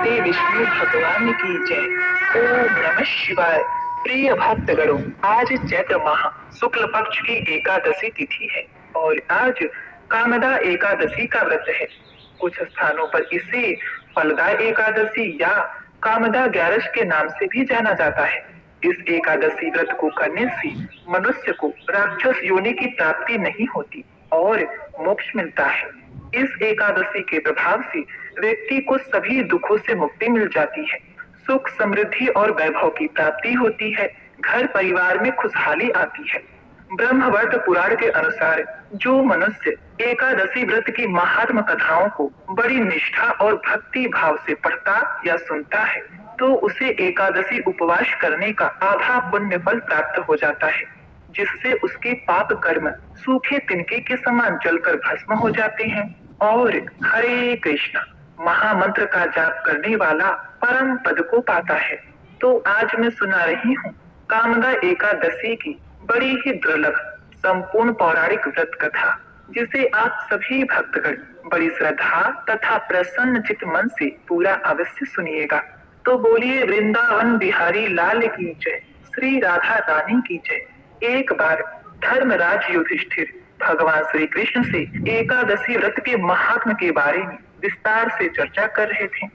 श्री विष्णु भगवान की जय। ओम नमः शिवाय। प्रिय भक्तगणों, आज चैत्र माह शुक्ल पक्ष की एकादशी तिथि है और आज कामदा एकादशी का व्रत है। कुछ स्थानों पर इसे फलदा एकादशी या कामदा ग्यारस के नाम से भी जाना जाता है। इस एकादशी व्रत को करने से मनुष्य को राक्षस योनि की प्राप्ति नहीं होती और मोक्ष मिलता है। इस एकादशी के प्रभाव से व्यक्ति को सभी दुखों से मुक्ति मिल जाती है, सुख समृद्धि और वैभव की प्राप्ति होती है, घर परिवार में खुशहाली आती है। ब्रह्मवर्त पुराण के अनुसार जो मनुष्य एकादशी व्रत की महात्म कथाओं को बड़ी निष्ठा और भक्ति भाव से पढ़ता या सुनता है तो उसे एकादशी उपवास करने का आधा पुण्य फल प्राप्त हो जाता है, जिससे उसके पाप कर्म सूखे तिनके के समान जलकर भस्म हो जाते हैं और हरे कृष्ण महामंत्र का जाप करने वाला परम पद को पाता है। तो आज मैं सुना रही हूँ कामदा एकादशी की बड़ी ही दुर्लभ संपूर्ण पौराणिक व्रत कथा, जिसे आप सभी भक्तगण बड़ी श्रद्धा तथा प्रसन्न चित्त मन से पूरा अवश्य सुनिएगा। तो बोलिए वृंदावन बिहारी लाल की जय, श्री राधा रानी की जय। एक बार धर्मराज युधिष्ठिर भगवान श्री कृष्ण से एकादशी व्रत के महात्म के बारे में विस्तार से चर्चा कर रहे थे।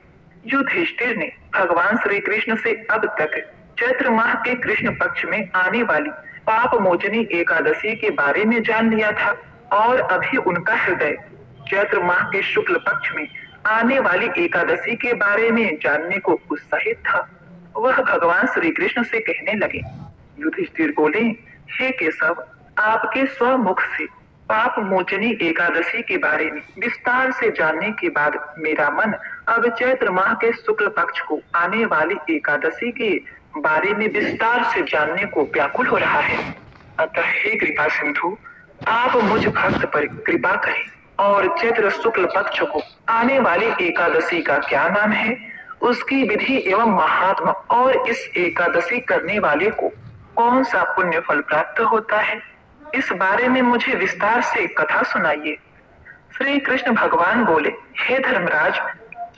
युधिष्ठिर ने भगवान श्री कृष्ण से अब तक चैत्र माह के कृष्ण पक्ष में आने वाली पाप मोचनी एकादशी के बारे में जान लिया था और अभी उनका हृदय चैत्र माह के शुक्ल पक्ष में आने वाली एकादशी के बारे में जानने को उत्साहित था। वह भगवान श्री कृष्ण से कहने लगे, युधिष्ठिर बोले, हे केशव, आपके स्वमुख से पाप मोचनी एकादशी के बारे में विस्तार से जानने के बाद मेरा मन अब चैत्र माह के शुक्ल पक्ष को आने वाली एकादशी के बारे में विस्तार से जानने को व्याकुल हो रहा है। अतः हे कृपा सिंधु, आप मुझ भक्त पर कृपा करें और चैत्र शुक्ल पक्ष को आने वाली एकादशी का क्या नाम है, उसकी विधि एवं महात्मा और इस एकादशी करने वाले को कौन सा पुण्य फल प्राप्त होता है, इस बारे में मुझे विस्तार से कथा सुनाइए। श्री कृष्ण भगवान बोले, हे धर्मराज,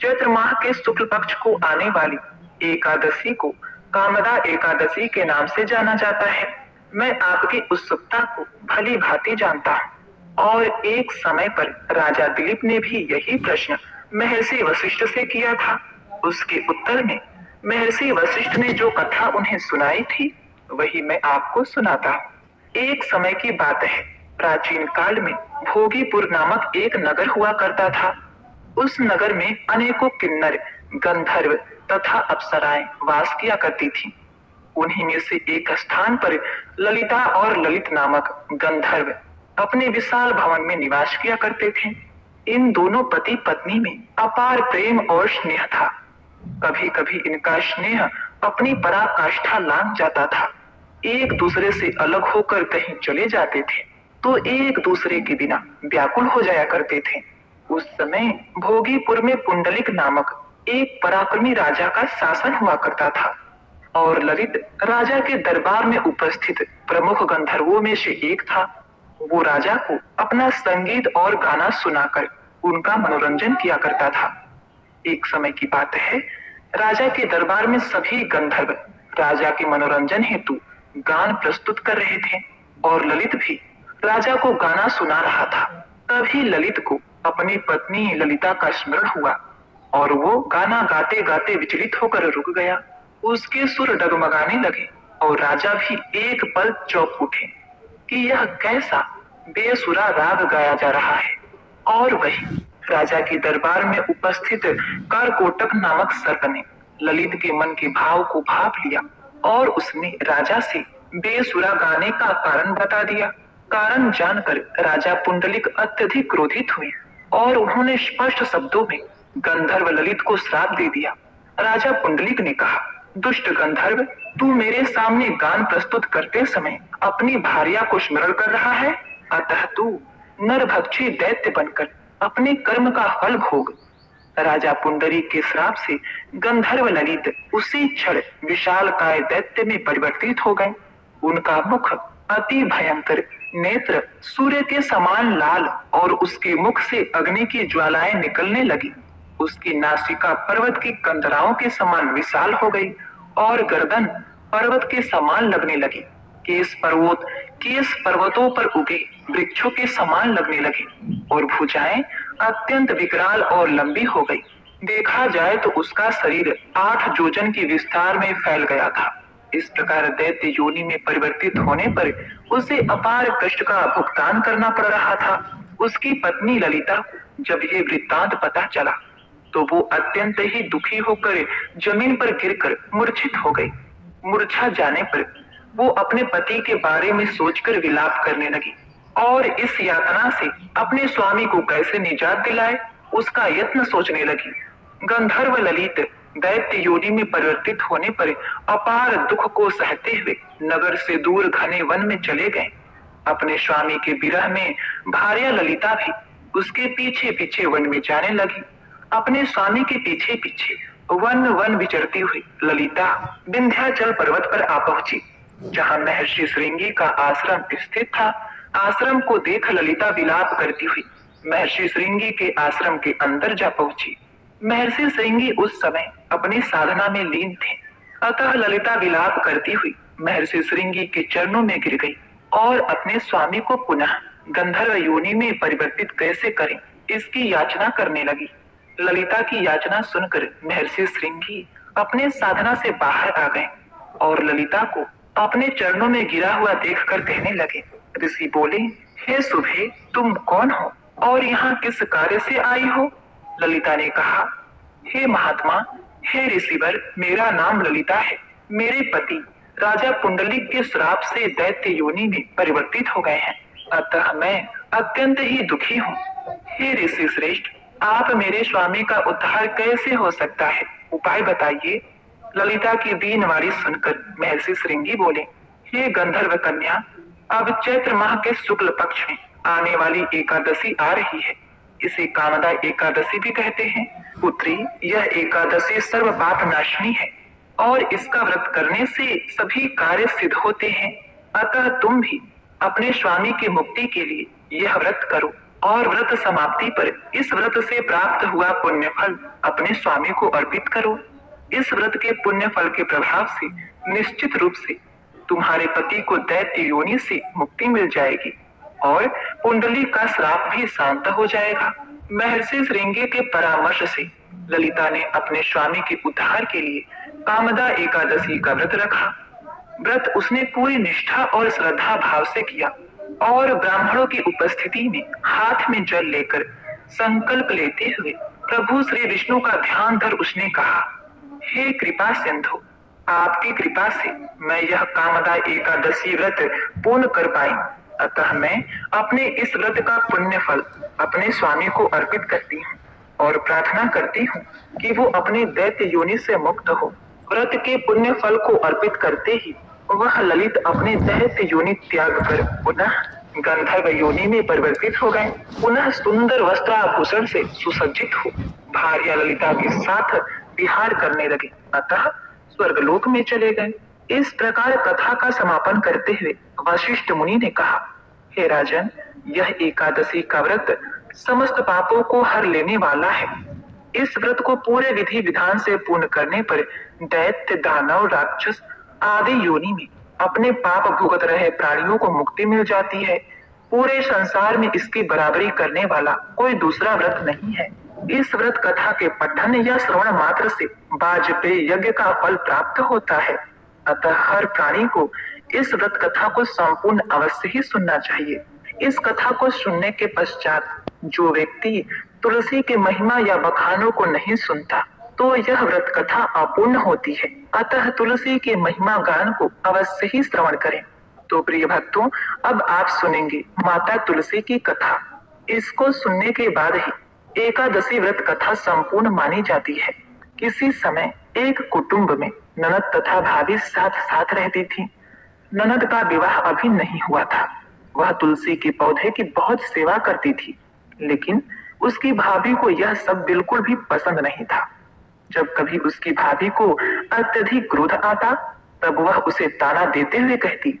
चैत्र माह के शुक्ल पक्ष को आने वाली एकादशी को कामदा एकादशी के नाम से जाना जाता है। मैं आपकी उत्सुकता को भली भांति जानता हूँ और एक समय पर राजा दिलीप ने भी यही प्रश्न महर्षि वशिष्ठ से किया था। उसके उत्तर में महर्षि वशिष्ठ ने जो कथा उन्हें सुनाई थी वही मैं आपको सुनाता हूँ। एक समय की बात है, प्राचीन काल में भोगीपुर नामक एक नगर हुआ करता था। उस नगर में अनेकों किन्नर, गंधर्व तथा अप्सराएं वास किया करती थी। उन्हीं में से एक स्थान पर ललिता और ललित नामक गंधर्व अपने विशाल भवन में निवास किया करते थे। इन दोनों पति पत्नी में अपार प्रेम और स्नेह था। कभी कभी इनका स्नेह अपनी पराकाष्ठा लांघ जाता था। एक दूसरे से अलग होकर कहीं चले जाते थे तो एक दूसरे के बिना व्याकुल हो जाया करते थे। उस समय भोगीपुर में पुंडलिक नामक एक पराक्रमी राजा का शासन हुआ करता था और ललित राजा के दरबार में उपस्थित प्रमुख गंधर्वों में से एक था। वो राजा को अपना संगीत और गाना सुनाकर उनका मनोरंजन किया करता था। एक समय की बात है, राजा के दरबार में सभी गंधर्व राजा के मनोरंजन हेतु गान प्रस्तुत कर रहे थे और ललित भी राजा को गाना सुना रहा था। तभी ललित को अपनी पत्नी ललिता का स्मरण हुआ और वो गाना गाते गाते विचलित होकर रुक गया। उसके सुर डगमगाने लगे और राजा भी एक पल चौंक उठे कि यह कैसा बेसुरा राग गाया जा रहा है। और वही राजा के दरबार में उपस्थित करकोटक नामक सर्प ने ललित के मन के भाव को भाप लिया और उसने राजा से बेसुरा गाने का कारण बता दिया। कारण जानकर राजा पुंडलिक अत्यधिक क्रोधित हुए और उन्होंने स्पष्ट शब्दों में गंधर्व ललित को श्राप दे दिया। राजा पुंडलिक ने कहा, दुष्ट गंधर्व, तू मेरे सामने गान प्रस्तुत करते समय अपनी भार्या को स्मरण कर रहा है, अतः तू नरभक्षी दैत्य बनकर अपने कर्म का फल भोग। राजा पुंडरीक के श्राप से गंधर्व ललित उसी क्षण विशाल काय दैत्य में परिवर्तित हो गए। उनका मुख अति भयंकर, नेत्र सूर्य के समान लाल और उसके मुख से अग्नि की ज्वालाएं निकलने लगी। उसकी नासिका पर्वत की कंदराओं के समान विशाल हो गई और गर्दन पर्वत के समान लगने लगी। केस पर्वतों पर उगे वृक्षों के समान लगने लगे और भुजाएं अत्यंत विकराल और लंबी हो गई। देखा जाए तो उसका शरीर 8 योजन के विस्तार में फैल गया था। इस प्रकार दैत्य योनि में परिवर्तित होने पर उसे अपार कष्ट का भुगतान करना पड़ रहा था। उसकी पत्नी ललिता जब ये वृत्तांत पता चला तो वो अत्यंत ही दुखी होकर जमीन पर गिरकर मूर्छित हो गई। मूर्छा जाने पर वो अपने पति के बारे में सोचकर विलाप करने लगी और इस यातना से अपने स्वामी को कैसे निजात दिलाए उसका यत्न सोचने लगी। गंधर्व ललित दैत्य योनि में परिवर्तित होने पर अपार दुख को सहते हुए नगर से दूर घने वन में चले गए। अपने स्वामी के विरह में भार्या ललिता भी उसके पीछे पीछे वन में जाने लगी। अपने स्वामी के पीछे पीछे वन विचरती हुई ललिता विंध्याचल पर्वत पर आ पहुंची, जहां महर्षि श्रृंगी का आश्रम स्थित था। आश्रम को देख ललिता विलाप करती हुई महर्षि श्रृंगी के आश्रम के अंदर जा पहुंची। महर्षि श्रृंगी उस समय अपनी साधना में लीन थे, अतः ललिता विलाप करती हुई महर्षि श्रृंगी के चरणों में गिर गई और अपने स्वामी को पुनः गंधर्व योनि में परिवर्तित कैसे करें इसकी याचना करने लगी। ललिता की याचना सुनकर महर्षि श्रृंगी अपने साधना से बाहर आ गए और ललिता को अपने चरणों में गिरा हुआ देखकर कहने लगे। ऋषि बोले, हे सुभे, तुम कौन हो और यहाँ किस कार्य से आई हो? ललिता ने कहा, हे महात्मा, हे ऋषिवर, मेरा नाम ललिता है। मेरे पति राजा पुंडलिक के श्राप से दैत्य योनि में परिवर्तित हो गए हैं, अतः मैं अत्यंत ही दुखी हूँ। हे ऋषि श्रेष्ठ, आप मेरे स्वामी का उद्धार कैसे हो सकता है, उपाय बताइए। ललिता की दीनवाणी सुनकर महर्षि श्रृंगी बोले, हे गंधर्व कन्या, अब चैत्र माह के शुक्ल पक्ष में आने वाली एकादशी आ रही है। इसे कामदा एकादशी भी कहते हैं। पुत्री, यह एकादशी सर्व पाप नाशनी है और इसका व्रत करने से सभी कार्य सिद्ध होते हैं। अतः तुम भी अपने स्वामी की मुक्ति के लिए यह व्रत करो और व्रत समाप्ति पर इस व्रत से प्राप्त हुआ पुण्य फल अपने स्वामी को अर्पित करो। इस व्रत के पुण्य फल के प्रभाव से निश्चित रूप से तुम्हारे पति को दैत्य योनि से मुक्ति मिल जाएगी और पुंडली का श्राप भी शांत हो जाएगा। महर्षि श्रृंगी के परामर्श से ललिता ने अपने स्वामी के उद्धार के लिए कामदा एकादशी का व्रत रखा। व्रत उसने पूरी निष्ठा और श्रद्धा भाव से किया और ब्राह्मणों की उपस्थिति में हाथ में जल लेकर संकल्प लेते हुए प्रभु श्री विष्णु का ध्यान धर उसने कहा, हे कृपा सिंधु, आपकी कृपा से मैं यह कामदा एकादशी व्रत पूर्ण कर पाई, अतः मैं अपने इस व्रत का पुण्य फल अपने स्वामी को अर्पित करती हूँ और प्रार्थना करती हूँ कि वो अपने दैत्य योनि से मुक्त हो। व्रत के पुण्य फल को अर्पित करते ही वह ललित अपने दैत्य योनि त्याग कर पुनः गंधर्व योनि में परिवर्तित हो गए। पुनः सुंदर वस्त्राभूषण से सुसज्जित हो भार्या ललिता के साथ विहार करने लगे, अतः स्वर्गलोक में चले गए। इस प्रकार कथा का समापन करते हुए वशिष्ठ मुनि ने कहा, हे राजन, यह एकादशी का व्रत समस्त पापों को हर लेने वाला है। इस व्रत को पूरे विधि विधान से पूर्ण करने पर दैत्य, दानव, राक्षस आदि योनि में अपने पाप भुगत रहे प्राणियों को मुक्ति मिल जाती है। पूरे संसार में इसकी बराबरी करने वाला कोई दूसरा व्रत नहीं है। इस व्रत कथा के पठन या श्रवण मात्र से वाजपेय यज्ञ का फल प्राप्त होता है, अतः हर प्राणी को इस व्रत कथा को संपूर्ण अवश्य ही सुनना चाहिए। इस कथा को सुनने के पश्चात जो व्यक्ति तुलसी के महिमा या बखानों को नहीं सुनता तो यह व्रत कथा अपूर्ण होती है, अतः तुलसी के महिमा गान को अवश्य ही श्रवण करें। तो प्रिय भक्तों, अब आप सुनेंगे माता तुलसी की कथा। इसको सुनने के बाद ही एकादशी व्रत कथा संपूर्ण मानी जाती है। किसी समय एक कुटुंब में ननद तथा भाभी साथ साथ रहती थी। ननद का विवाह अभी नहीं हुआ था। वह तुलसी के पौधे की बहुत सेवा करती थी, लेकिन उसकी भाभी को यह सब बिल्कुल भी पसंद नहीं था। जब कभी उसकी भाभी को अत्यधिक क्रोध आता, तब वह उसे ताना देते हुए कहती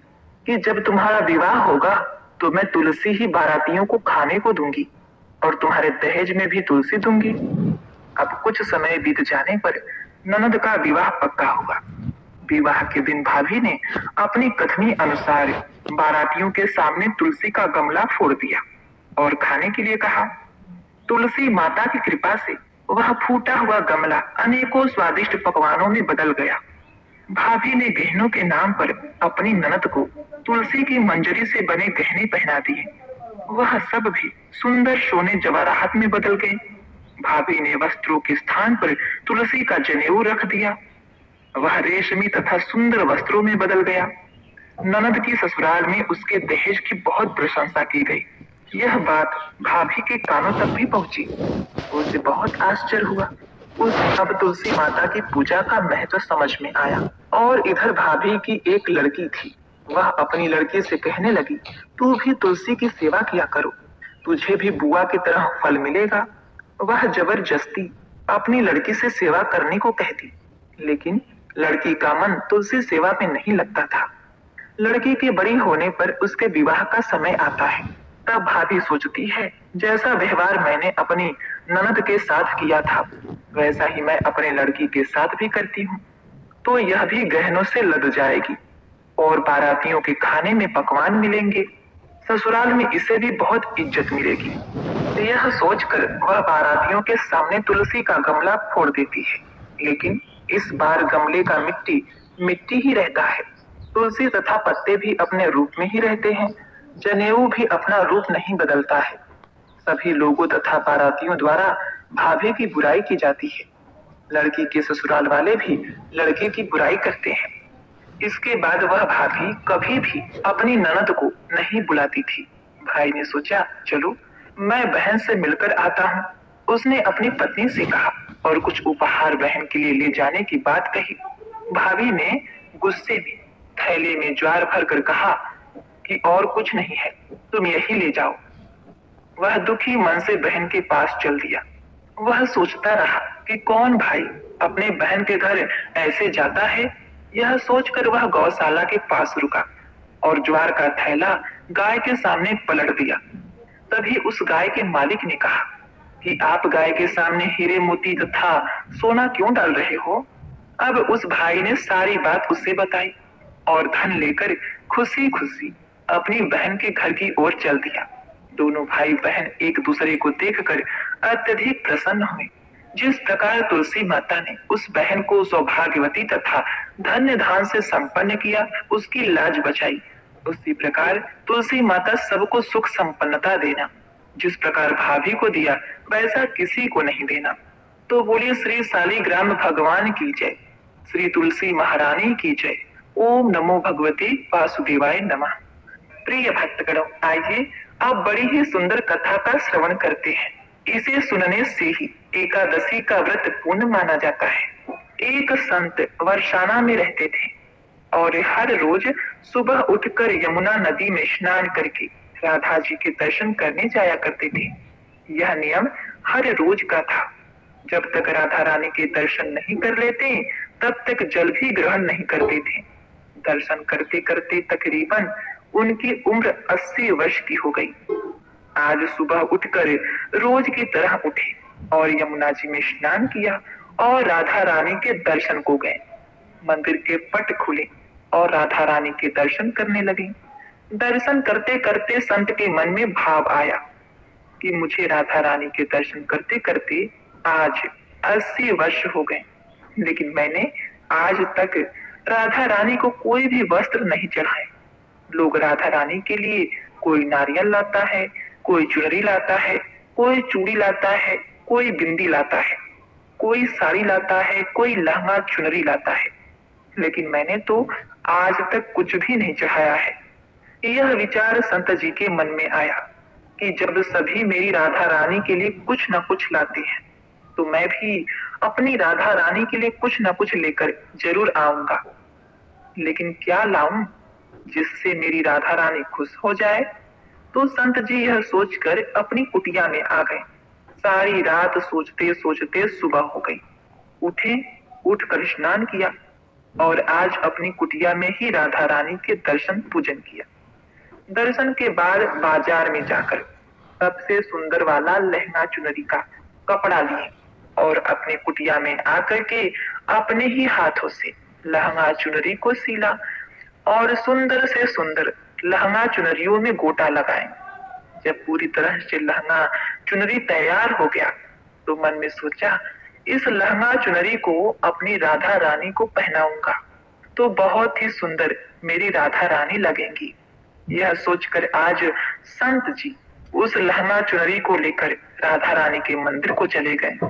कि जब तुम्हारा विवाह होगा तो मैं तुलसी ही बारातियों को खाने को दूंगी और तुम्हारे दहेज में भी तुलसी दूंगी। अब कुछ समय बीत जाने पर ननद का विवाह पक्का हुआ। विवाह के दिन भाभी ने अपनी कथनी अनुसार बारातियों के सामने तुलसी का गमला फोड़ दिया और खाने के लिए कहा। तुलसी माता की कृपा से वह फूटा हुआ गमला अनेकों स्वादिष्ट पकवानों में बदल गया। भाभी ने गहनों के नाम पर अपनी ननद को तुलसी की मंजरी से बने गहने पहना दिए। वह सब भी सुंदर सोने जवाहरात में बदल गए। भाभी ने वस्त्रों के स्थान पर तुलसी का जनेऊ रख दिया। वह रेशमी तथा सुंदर वस्त्रों में बदल गया। ननद की ससुराल में उसके दहेज की बहुत प्रशंसा की गई। यह बात भाभी के कानों तक भी पहुंची। उसे बहुत आश्चर्य हुआ। उसे अब तुलसी माता की पूजा का महत्व समझ में आया। और इधर भाभी की एक लड़की थी। वह अपनी लड़की से कहने लगी, तू भी तुलसी की सेवा किया करो, तुझे भी बुआ की तरह फल मिलेगा। वह जबरदस्ती अपनी लड़की से सेवा करने को कहती, लेकिन लड़की का मन तुलसी सेवा में नहीं लगता था। लड़की के बड़ी होने पर उसके विवाह का समय आता है। तब भाभी सोचती है, जैसा व्यवहार मैंने अपनी ननद के साथ किया था वैसा ही मैं अपने लड़की के साथ भी करती हूँ, तो यह भी गहनों से लद जाएगी और बारातियों के खाने में पकवान मिलेंगे। ससुराल में इसे भी बहुत इज्जत मिलेगी। यह सोचकर वह बारातियों के सामने तुलसी का गमला फोड़ देती है, लेकिन इस बार गमले का मिट्टी मिट्टी ही रहता है। तुलसी तथा पत्ते भी अपने रूप में ही रहते हैं। जनेऊ भी अपना रूप नहीं बदलता है। सभी लोगों तथा बारातियों द्वारा भाभी की बुराई की जाती है। लड़की के ससुराल वाले भी लड़के की बुराई करते हैं। इसके बाद वह भाभी कभी भी अपनी ननद को नहीं बुलाती थी। भाई ने सोचा, चलो मैं बहन से मिलकर आता हूँ। उसने अपनी पत्नी से कहा और कुछ उपहार बहन के लिए ले जाने की बात कही। भाभी ने गुस्से में थैले में ज्वार भर कर कहा कि और कुछ नहीं है, तुम यही ले जाओ। वह दुखी मन से बहन के पास चल दिया। वह सोचता रहा कि कौन भाई अपने बहन के घर ऐसे जाता है। यह सोचकर वह गौशाला के पास रुका और ज्वार का थैला गाय के सामने पलट दिया। तभी उस गाय के मालिक ने कहा कि आप गाय के सामने हीरे मोती तथा सोना क्यों डाल रहे हो। अब उस भाई ने सारी बात उससे बताई और धन लेकर खुशी खुशी अपनी बहन के घर की ओर चल दिया। दोनों भाई बहन एक दूसरे को देखकर अत्यधिक प्रसन्न हुए। जिस प्रकार तुलसी माता ने उस बहन को सौभाग्यवती तथा धन्य धान से संपन्न किया, उसकी लाज बचाई, उसी प्रकार तुलसी माता सबको सुख संपन्नता देना। जिस प्रकार भाभी को दिया वैसा किसी को नहीं देना। तो बोलिए श्री शालिग्राम भगवान की जय, श्री तुलसी महारानी की जय। ओम नमो भगवते वासुदेवाय नमः। प्रिय भक्तगणों, आइए अब बड़ी ही सुंदर कथा का श्रवण करते हैं। इसे सुनने से ही एकादशी का व्रत पूर्ण माना जाता है। एक संत वर्षाना में रहते थे और हर रोज सुबह उठकर यमुना नदी में स्नान करके राधा जी के दर्शन करने जाया करते थे। यह नियम हर रोज का था। जब तक राधा रानी के दर्शन नहीं कर लेते तब तक जल भी ग्रहण नहीं करते थे। दर्शन करते करते तकरीबन उनकी उम्र 80 वर्ष की हो गई। आज सुबह उठकर रोज की तरह उठे और यमुना जी में स्नान किया और राधा रानी के दर्शन को गए। मंदिर के पट खुले और राधा रानी के दर्शन करने लगे। दर्शन करते करते संत के मन में भाव आया कि मुझे राधा रानी के दर्शन करते करते आज 80 वर्ष हो गए, लेकिन मैंने आज तक राधा रानी को कोई भी वस्त्र नहीं चढ़ाए। लोग राधा रानी के लिए कोई नारियल लाता है, कोई चुनरी लाता है, कोई चूड़ी लाता है, कोई बिंदी लाता है, कोई साड़ी लाता है, कोई लहंगा चुनरी लाता है, लेकिन मैंने तो आज तक कुछ भी नहीं चढ़ाया है। यह विचार संत जी के मन में आया कि जब सभी मेरी राधा रानी के लिए कुछ न कुछ लाते हैं तो मैं भी अपनी राधा रानी के लिए कुछ न कुछ लेकर जरूर आऊंगा। लेकिन क्या लाऊं जिससे मेरी राधा रानी खुश हो जाए। तो संत जी यह सोचकर अपनी कुटिया में आ गए। सारी रात सोचते सोचते सुबह हो गई। उठकर स्नान किया और आज अपनी कुटिया में ही राधा रानी के दर्शन पूजन किया। दर्शन के बाद बाजार में जाकर सबसे सुंदर वाला लहंगा चुनरी का कपड़ा लिए और अपनी कुटिया में आकर के अपने ही हाथों से लहंगा चुनरी को सीला और सुंदर से सुंदर लहंगा चुनरियों में गोटा लगाए। जब पूरी तरह से लहंगा चुनरी तैयार हो गया तो मन में सोचा, इस लहंगा चुनरी को अपनी राधा रानी को पहनाऊंगा तो बहुत ही सुंदर मेरी राधा रानी लगेंगी। यह सोचकर आज संत जी उस लहंगा चुनरी को लेकर राधा रानी के मंदिर को चले गए।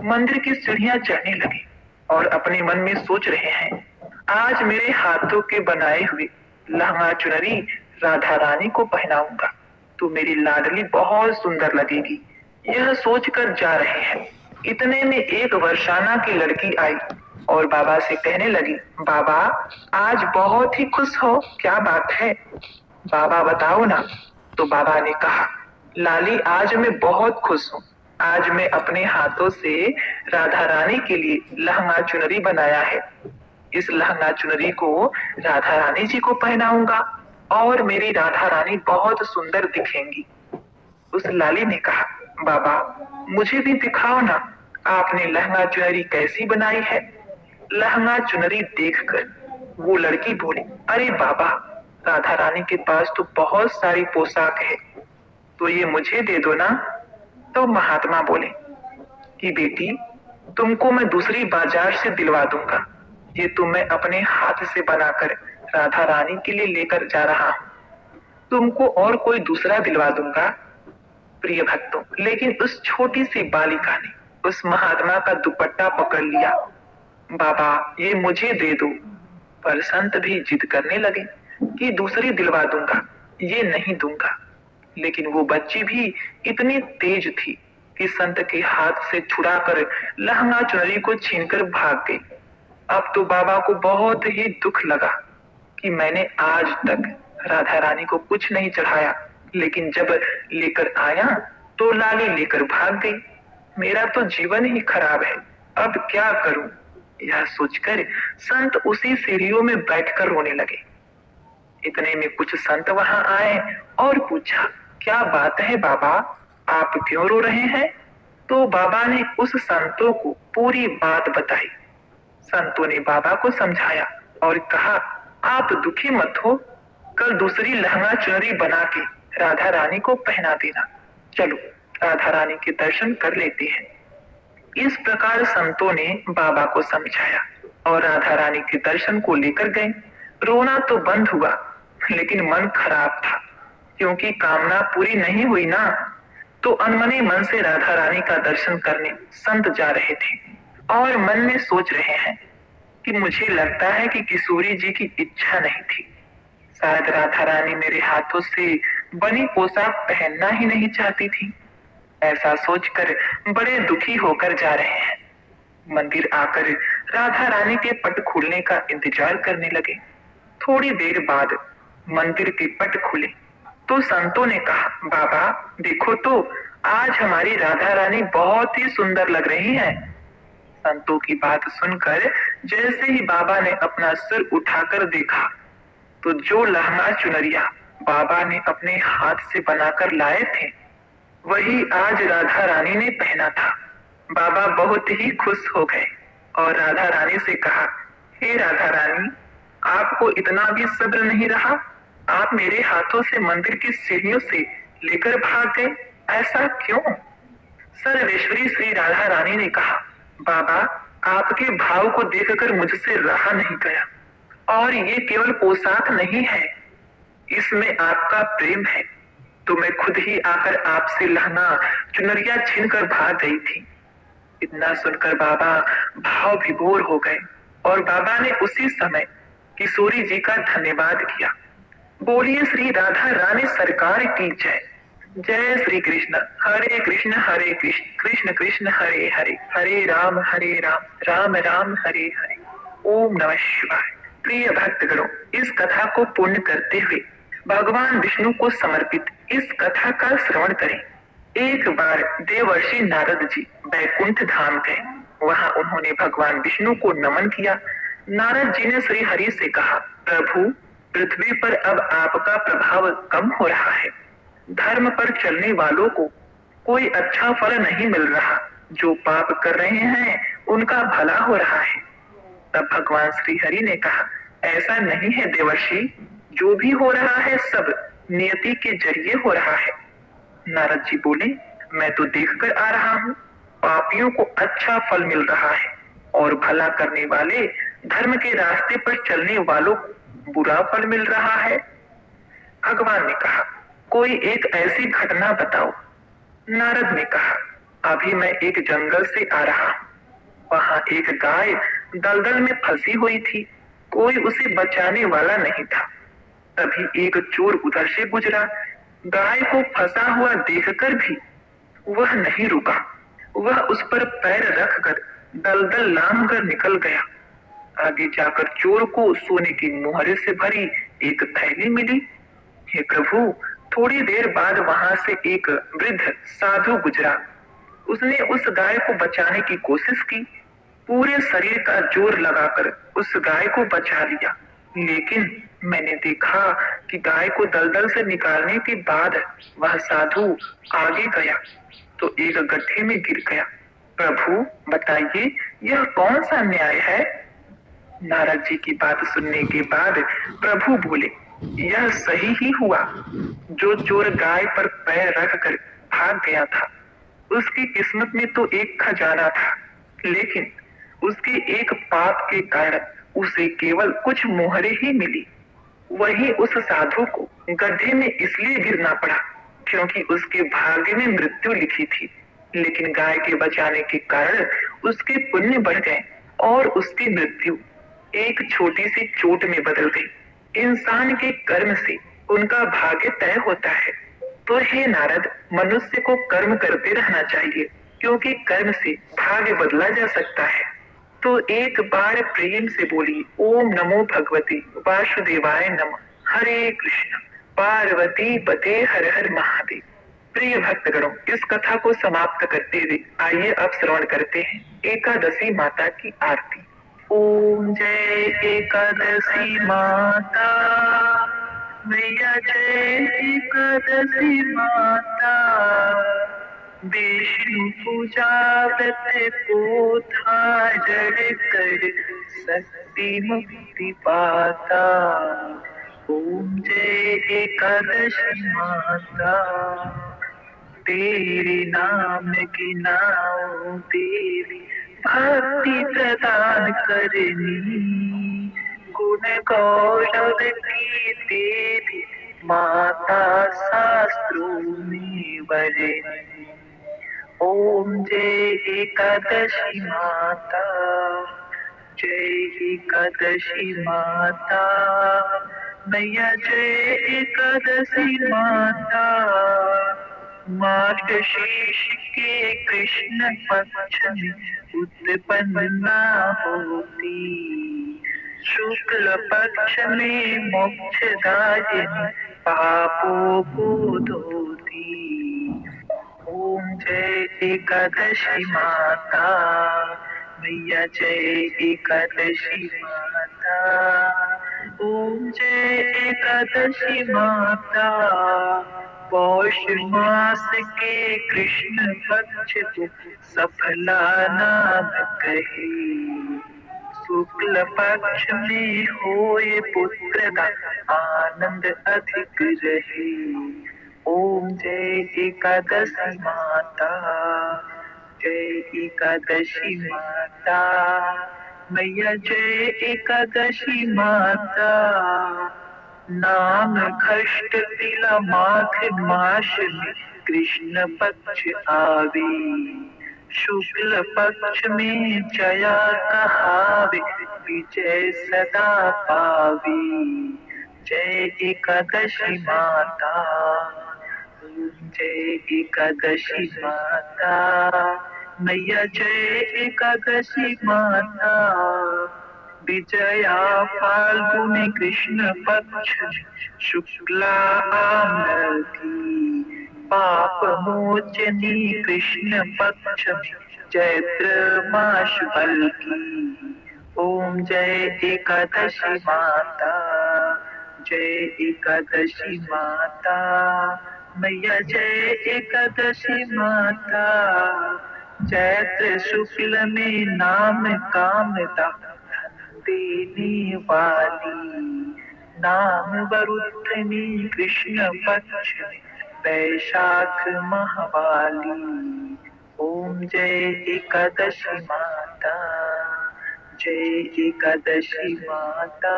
मंदिर की सीढ़ियां चढ़ने लगे और अपने मन में सोच रहे हैं, आज मेरे हाथों के बनाए हुए लहंगा चुनरी राधा रानी को पहनाऊंगा तो मेरी लाडली बहुत सुंदर लगेगी। यह सोचकर जा रहे हैं, इतने में एक वर्षाना की लड़की आई और बाबा से कहने लगी, बाबा आज बहुत ही खुश हो, क्या बात है? बाबा बताओ ना। तो बाबा ने कहा, लाली आज मैं बहुत खुश हूँ। आज मैं अपने हाथों से राधा रानी के लिए लहंगा चुनरी बनाया है। इस लहंगा चुनरी को राधा रानी जी को पहनाऊंगा और मेरी राधा रानी बहुत सुंदर दिखेंगी। उस लाली ने कहा, बाबा मुझे भी दिखाओ ना, आपने लहंगा चुनरी कैसी बनाई है? लहंगा चुनरी देखकर वो लड़की बोली, अरे बाबा राधा रानी के पास तो बहुत सारी पोशाक है, तो ये मुझे दे दो ना। तो महात्मा बोले कि बेटी तुमको मैं दूसरी बाजार से दिलवा दूंगा, ये तो मैं अपने हाथ से बनाकर राधा रानी के लिए लेकर जा रहा हूँ, तुमको और कोई दूसरा दिलवा दूंगा। प्रिय भक्तों, लेकिन उस छोटी सी बालिका ने उस महात्मा का दुपट्टा पकड़ लिया, बाबा ये मुझे दे दो। पर संत भी जिद करने लगे कि दूसरी दिलवा दूंगा, ये नहीं दूंगा। लेकिन वो बच्ची भी इतनी तेज थी कि संत के हाथ से छुड़ाकर लहंगा चुनरी को छीनकर भाग गई। अब तो बाबा को बहुत ही दुख लगा कि मैंने आज तक राधा रानी को कुछ नहीं चढ़ाया, लेकिन जब लेकर आया तो लाली लेकर भाग गई। मेरा तो जीवन ही खराब है, अब क्या करूं? यह सोचकर संत उसी सीढ़ियों में बैठकर रोने लगे। इतने में कुछ संत वहां आए और पूछा, क्या बात है बाबा, आप क्यों रो रहे हैं? तो बाबा ने उस संतों को पूरी बात बताई। संतों ने बाबा को समझाया और कहा, आप दुखी मत हो, कल दूसरी लहंगा चुनरी बना के राधा रानी को पहना देना। चलो राधा रानी के दर्शन कर लेते हैं। इस प्रकार संतों ने बाबा को समझाया और राधा रानी के दर्शन को लेकर गए। रोना तो बंद हुआ, लेकिन मन खराब था, क्योंकि कामना पूरी नहीं हुई ना। तो अनमने मन से राधा रानी का दर्शन करने संत जा रहे थे और मन में सोच रहे हैं कि मुझे लगता है कि किशोरी जी की इच्छा नहीं थी, शायद राधा रानी मेरे हाथों से बनी पोशाक पहनना ही नहीं चाहती थी। ऐसा सोचकर बड़े दुखी होकर जा रहे हैं। मंदिर आकर राधा रानी के पट खुलने का इंतजार करने लगे। थोड़ी देर बाद मंदिर के पट खुले तो संतों ने कहा, बाबा देखो तो आज हमारी राधा रानी बहुत ही सुंदर लग रही है। संतों की बात सुनकर जैसे ही बाबा ने अपना सिर उठाकर देखा तो जो लहंगा चुनरिया बाबा ने अपने हाथ से बनाकर लाए थे वही आज राधा रानी ने पहना था। बाबा बहुत ही खुश हो गए और राधा रानी से कहा, हे राधा रानी, आपको इतना भी सब्र नहीं रहा? आप मेरे हाथों से मंदिर की सीढ़ियों से लेकर भाग गए, ऐसा क्यों? सर्वेश्वरी श्री राधा रानी ने कहा, बाबा आपके भाव को देखकर मुझसे रहा नहीं गया, और ये केवल पोशाक नहीं है, इसमें आपका प्रेम है। तो मैं खुद ही आकर आपसे लहंगा चुनरिया छीनकर भाग गई थी। इतना सुनकर बाबा भाव विभोर हो गए और बाबा ने उसी समय किशोरी जी का धन्यवाद किया। बोलिए श्री राधा रानी सरकार की जय। जय श्री कृष्ण, हरे कृष्ण कृष्ण कृष्ण हरे हरे, हरे राम राम राम हरे हरे। ओम नमः शिवाय। प्रिय भक्तगणों, इस कथा को पूर्ण करते हुए भगवान विष्णु को समर्पित इस कथा का श्रवण करें। एक बार देवर्षि नारद जी बैकुंठ धाम गए। वहां उन्होंने भगवान विष्णु को नमन किया। नारद जी ने श्री हरि से कहा, प्रभु पृथ्वी पर अब आपका प्रभाव कम हो रहा है, धर्म पर चलने वालों को कोई अच्छा फल नहीं मिल रहा, जो पाप कर रहे हैं उनका भला हो रहा है। तब भगवान श्री हरि ने कहा, ऐसा नहीं है देवर्षि, जो भी हो रहा है सब नियति के जरिए हो रहा है। नारद जी बोले, मैं तो देखकर आ रहा हूँ, पापियों को अच्छा फल मिल रहा है और भला करने वाले धर्म के रास्ते पर चलने वालों को बुरा फल मिल रहा है। भगवान ने कहा, कोई एक ऐसी घटना बताओ। नारद ने कहा, अभी मैं एक जंगल से आ रहा हूँ, वहां एक गाय दलदल में फंसी हुई थी, कोई उसे बचाने वाला नहीं था। तभी एक चोर उधर से गुजरा, गाय को फंसा हुआ देखकर भी वह नहीं रुका, वह उस पर पैर रखकर दलदल लांघ कर निकल गया। आगे जाकर चोर को सोने की मोहरे से भरी एक थैली मिली। हे प्रभु, थोड़ी देर बाद वहां से एक वृद्ध साधु गुजरा, उसने उस गाय को बचाने की कोशिश की, पूरे शरीर का जोर लगाकर उस गाय को बचा लिया, लेकिन मैंने देखा कि गाय को दलदल से निकालने के बाद वह साधु आगे गया तो एक गड्ढे में गिर गया। प्रभु बताइए, यह कौन सा न्याय है? नारद जी की बात सुनने के बाद प्रभु बोले, यह सही ही हुआ। जो चोर गाय पर पैर रखकर भाग गया था, उसकी किस्मत में तो एक खजाना था, लेकिन उसके एक पाप के कारण उसे केवल कुछ मोहरे ही मिली। वही उस साधु को गड्ढे में इसलिए गिरना पड़ा क्योंकि उसके भाग्य में मृत्यु लिखी थी, लेकिन गाय के बचाने के कारण उसके पुण्य बढ़ गए और उसकी मृत्यु एक छोटी सी चोट में बदल गई। इंसान के कर्म से उनका भाग्य तय होता है। तो हे नारद, मनुष्य को कर्म करते रहना चाहिए, क्योंकि कर्म से भाग्य बदला जा सकता है। तो एक बार प्रेम से बोली, ओम नमो भगवते वासुदेवाय नमः। हरे कृष्ण, पार्वती पते हर हर महादेव। प्रिय भक्तगणों, इस कथा को समाप्त करते हुए आइए अब श्रवण करते हैं एकादशी माता की आरती। ओम जय एकादशी माता, मैया जय एकादशी माता। विष्णु पूजा व्रत को था जड़ कर, शक्ति मुक्ति पाता। ओम जय एकादशी माता, तेरे नाम की नाम देवी, भक्ति प्रदान करनी, गुण गौरव की देवी, माता शास्त्रों में वरनी। ओम जय एकादशी माता, जय एकादशी माता, मैया जय एकादशी माता। मार्गशीर्ष के कृष्ण पक्ष में उत्पन्न ना होती, शुक्ल पक्ष में मोक्षदायिनी पापों को धोती। ओम जय एकादशी माता, मैया जय एकादशी माता। ओम जय एकादशी माता, पौष मास के कृष्ण पक्ष को सफला नाम कहे, शुक्ल पक्ष में होए पुत्र का आनंद अधिक रहे। ओम जय एकादशी माता, जय एकादशी माता, मैया जय एकादशी माता। नाम खष्ट तिला माघ मास में कृष्ण पक्ष आवे, शुक्ल पक्ष में जया कहावे, विजय सदा पावे। जय एकादशी माता, जय एकादशी माता, मैया जय एकादशी माता। विजया फाल्गुनी कृष्ण पक्ष शुक्ला आम्र की, पाप मोचनी कृष्ण पक्ष चैत्र मास फल की। ओम जय एकादशी माता, जय एकादशी माता, मैया जय एकादशी माता। चैत्र शुक्ल में नाम कामदा देने वाली, नाम वरुद्धनी कृष्ण पक्ष में वैशाख महवाली। ओम जय एकादशी माता, जय एकादशी माता,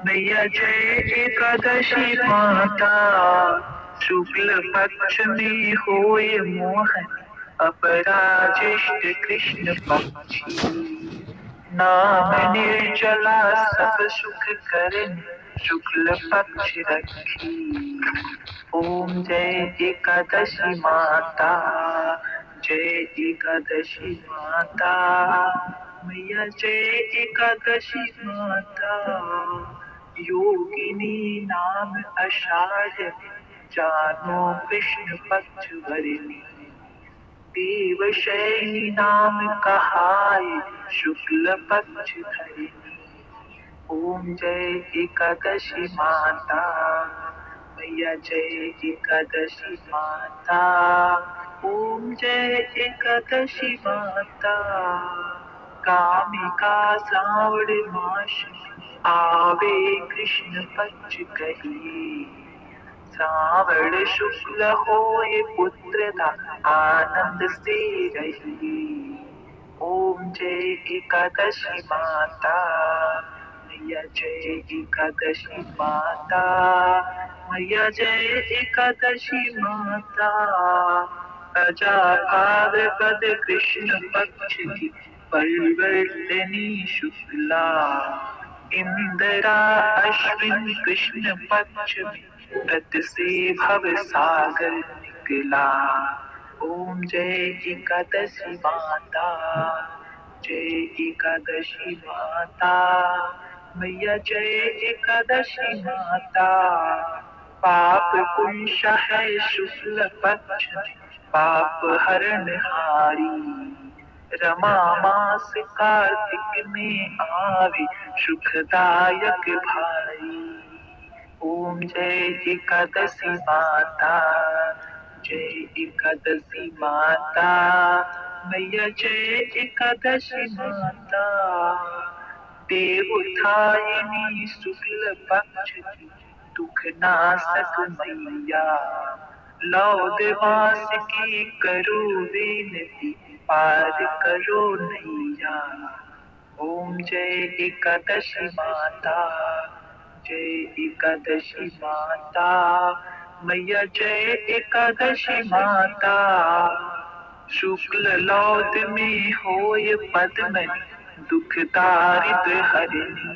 मैया जय एकादशी माता। शुक्ल पक्ष में होय मोहन अपराजिष्ट कृष्ण पक्षी, नाम निर्जला सब सुख करन शुक्ल पक्ष रखी। ओम जय एकादशी माता, जय एकादशी माता, मैया जय एकादशी माता। योगिनी नाम आषाढ़, जानो कृष्ण पक्ष भरनी, देवशयनी नाम कहाय शुक्ल पक्ष धरनी। ओम जय एकादशी माता, मैया जय एकादशी माता। ओम जय एकादशी माता। कामिका श्रावण मास आवे कृष्ण पक्ष कहिए, श्रावण शुक्ल होए पुत्रदा आनंद से रहिए। ओम जय एकादशी माता, मैया जय एकादशी माता, मैया जय एकादशी माता। अजा भाद्रपद कृष्ण पक्ष की परिवर्तनी शुक्ला, इंदिरा अश्विन कृष्ण पक्ष में व्रत से भव सागर निकला। ओम जय एकादशी माता, जय एकादशी माता, मैया जय एकादशी माता। पाप कुंश है शुक्ल पक्ष, पाप हरण हारी, रमा मास कार्तिक में आवे सुखदायक भाई। ओम जय एकादशी माता, जय एकादशी माता, मैया जय एकादशी माता। देवोत्थायनी शुक्ल पक्ष की दुख नाशक मैया, लौद मास की करो विनती पार करो नैया। ओम जय एकादशी माता, जय एकादशी माता, मैया जय एकादशी माता। शुक्ल लौद में होय पद्मनि दुख दारिद्र हरनी,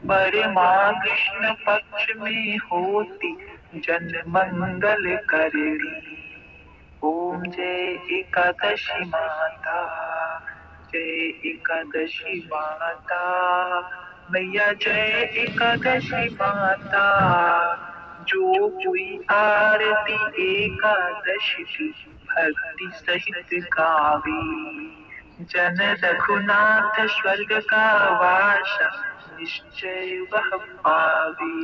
परमा कृष्ण पक्ष में होती जन मंगल करणी। ओम जय एकादशी माता, जय एकादशी माता, मैया जय एकादशी माता। जो कोई आरती एकादशी की भक्ति सहित गावे, जन रघुनाथ स्वर्ग का वास निश्चय वह पावे।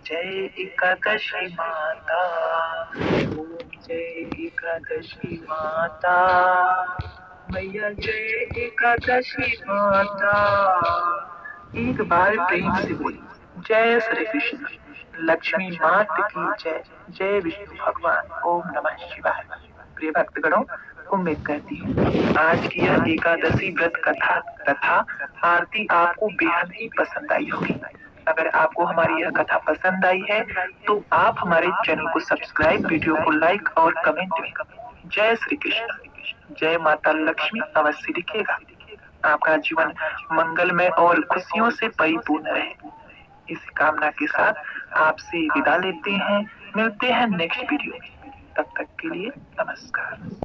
जय एकादशी माता, ओम जय एकादशी माता, मैया जय एकादशी माता। एक बार प्रेम से बोली जय श्री कृष्ण। लक्ष्मी मात की जय, जय विष्णु भगवान। ओम नमः शिवाय। प्रिय भक्तगणों, उम्मीद करती हूँ आज की यह एकादशी व्रत कथा तथा आरती आपको बेहद ही पसंद आई होगी। अगर आपको हमारी यह कथा पसंद आई है तो आप हमारे चैनल को सब्सक्राइब, वीडियो को लाइक और कमेंट में जय श्री कृष्ण, जय माता लक्ष्मी अवश्य लिखिएगा। आपका जीवन मंगलमय और खुशियों से परिपूर्ण रहे, इस कामना के साथ आपसे विदा लेते हैं। मिलते हैं नेक्स्ट वीडियो में। तब तक के लिए नमस्कार।